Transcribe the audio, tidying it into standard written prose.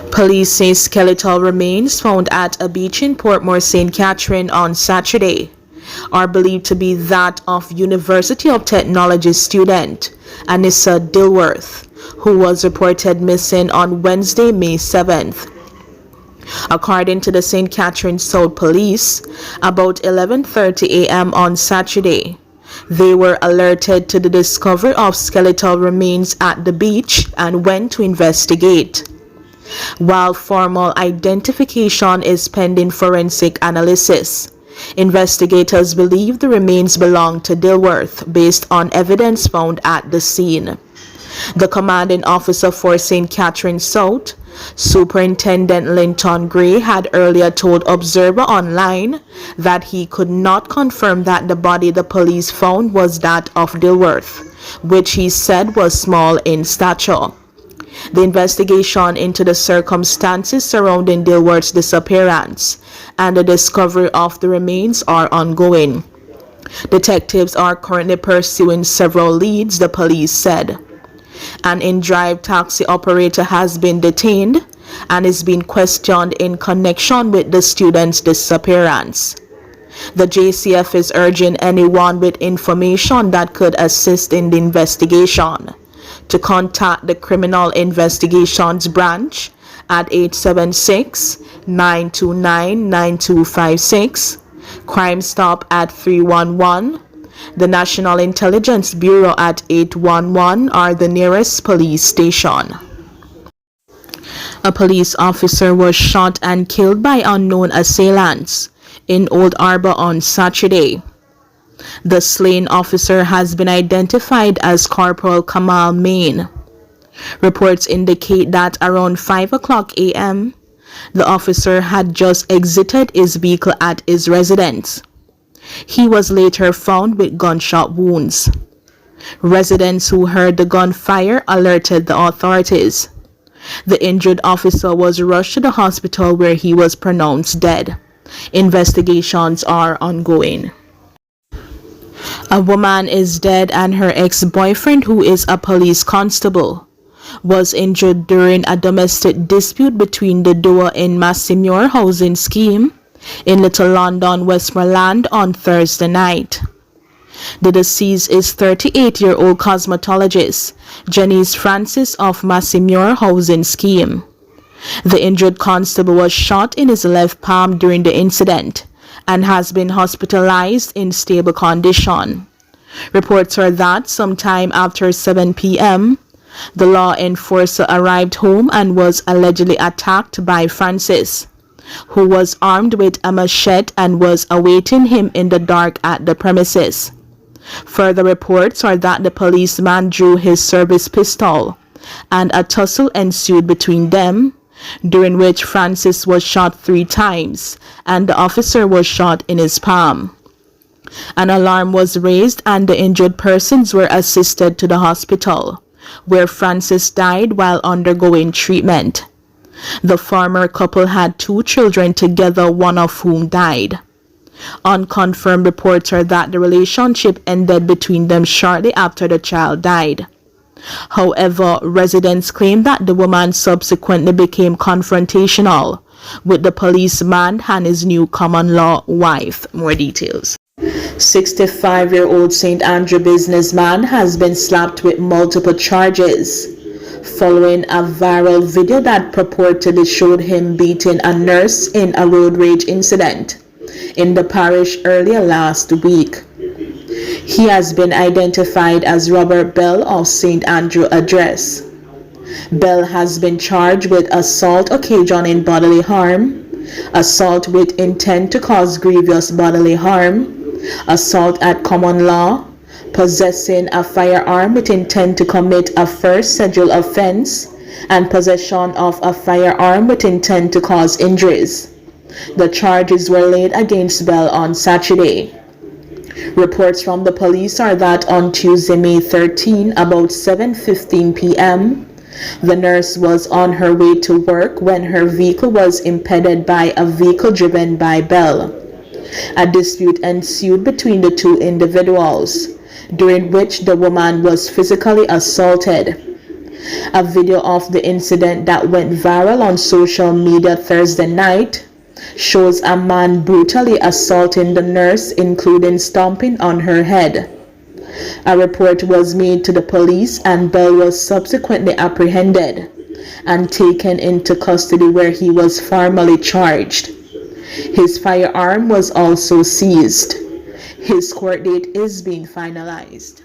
Police say skeletal remains found at a beach in Portmore, St. Catherine on Saturday are believed to be that of University of Technology student Anissa Dilworth, who was reported missing on Wednesday, May 7th. According to the St. Catherine South Police, about 11:30 a.m. on Saturday, they were alerted to the discovery of skeletal remains at the beach and went to investigate. While formal identification is pending forensic analysis, investigators believe the remains belong to Dilworth based on evidence found at the scene. The commanding officer for St. Catherine South, Superintendent Linton Gray, had earlier told Observer Online that he could not confirm that the body the police found was that of Dilworth, which he said was small in stature. The investigation into the circumstances surrounding Dilworth's disappearance and the discovery of the remains are ongoing. Detectives are currently pursuing several leads, the police said. An in-drive taxi operator has been detained and is being questioned in connection with the student's disappearance. The JCF is urging anyone with information that could assist in the investigation to contact the Criminal Investigations Branch at 876-929-9256, Crime Stop at 311, the National Intelligence Bureau at 811 or the nearest police station. A police officer was shot and killed by unknown assailants in Old Arbor on Saturday. The slain officer has been identified as Corporal Kamal Main. Reports indicate that around 5 o'clock a.m., the officer had just exited his vehicle at his residence. He was later found with gunshot wounds. Residents who heard the gunfire alerted the authorities. The injured officer was rushed to the hospital where he was pronounced dead. Investigations are ongoing. A woman is dead and her ex-boyfriend, who is a police constable, was injured during a domestic dispute between the duo in Massimure housing scheme in Little London, Westmoreland on Thursday night. The deceased is 38-year-old cosmetologist Janice Francis of Massimure housing scheme. The injured constable was shot in his left palm during the incident and has been hospitalized in stable condition. Reports are that sometime after 7 p.m., the law enforcer arrived home and was allegedly attacked by Francis, who was armed with a machete and was awaiting him in the dark at the premises. Further reports are that the policeman drew his service pistol and a tussle ensued between them, during which Francis was shot 3 times and the officer was shot in his palm. An alarm was raised and the injured persons were assisted to the hospital, where Francis died while undergoing treatment. The former couple had 2 children together, one of whom died. Unconfirmed reports are that the relationship ended between them shortly after the child died. However, residents claim that the woman subsequently became confrontational with the policeman and his new common-law wife. More details. 65-year-old St. Andrew businessman has been slapped with multiple charges following a viral video that purportedly showed him beating a nurse in a road rage incident in the parish earlier last week. He has been identified as Robert Bell of St. Andrew Address. Bell has been charged with assault occasioning bodily harm, assault with intent to cause grievous bodily harm, assault at common law, possessing a firearm with intent to commit a first scheduled offense, and possession of a firearm with intent to cause injuries. The charges were laid against Bell on Saturday. Reports from the police are that on Tuesday, May 13, about 7:15 p.m., the nurse was on her way to work when her vehicle was impeded by a vehicle driven by Bell. A dispute ensued between the 2 individuals, during which the woman was physically assaulted. A video of the incident that went viral on social media Thursday night shows a man brutally assaulting the nurse, including stomping on her head. A report was made to the police and Bell was subsequently apprehended and taken into custody, where he was formally charged. His firearm was also seized. His court date is being finalized.